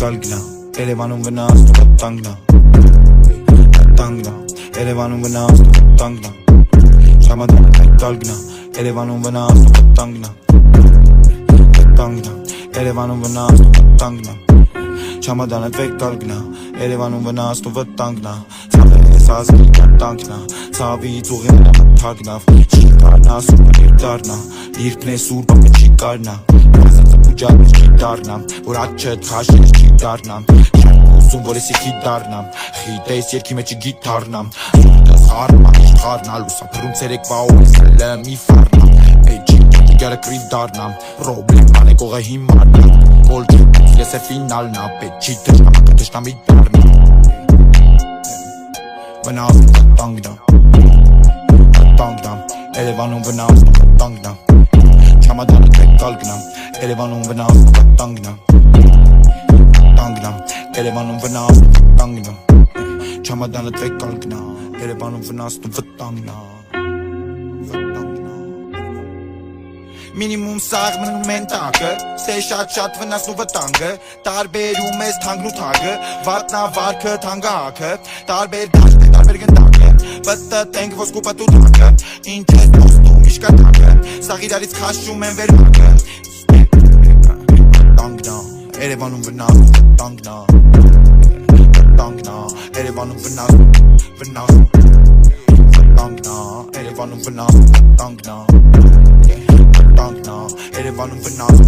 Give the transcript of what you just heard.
կալգնա Երևանում վնաս ու վտանգնա Վտանգնա Երևանում վնաս ու վտանգնա Շամադանը մեկ կալգնա Երևանում վնաս ու վտանգնա Վտանգնա Երևանում վնաս ու վտանգնա Չամադանը մեկ կալգնա Երևանում վնաս ու վտանգնա Ցավես ազգի կտանգնա Ցավից ուղենա մթագնավ Չի կարնա սուրբ երդարնա Իրկն է սուրբ ամը չի կարնա Ուջատից չի դարնամ Որ աչետ խաշից չի դարնամ Չեմ ուսում որ եսի քիտ դարնամ Խիտ ես երկի մեջի գիտարնամ Սուտս հարնամ իշխարնալ Ուսապրում ցերեկվա օրս հլը մի ֆարնամ Էй չի գերը կրիվ դարնամ Պրոբլեմ բան է կողը հիմարնամ Կոլ չի ես է ֆինալնա Պետ չի թշնամակը թշնամի դարնամ Վնաս ու վտանգնա Վտանգնամ Երևանում վնաս ու վտանգնամ Չամադանը մեկ կալգնամ Երևանում վնաս ու վտանգնամ Վտանգնամ Երևանում վնաս ու վտանգնամ Չամադանը մեկ կալգնամ Երևանում վնաս ու վտանգնամ Մինիմում սաղ մնում են տակը Սե շատ վնասն ու վտանգը Տարբերում ես թանգն ու թագը Վատնավարքը թանգահակը Տարբեր դաշտ է տարբեր գնդակը Վտտենք ոսկու պտուտակը Ինչ ես ոստում իշկատակը Սաղ իրարից խաշում են վերմակը Վտանգնա Երևանում վնաս ու վտանգնա Վտանգնա Երևանում վնաս Վտանգնա Երևանում վնաս Վտանգնա Երևանում վնաս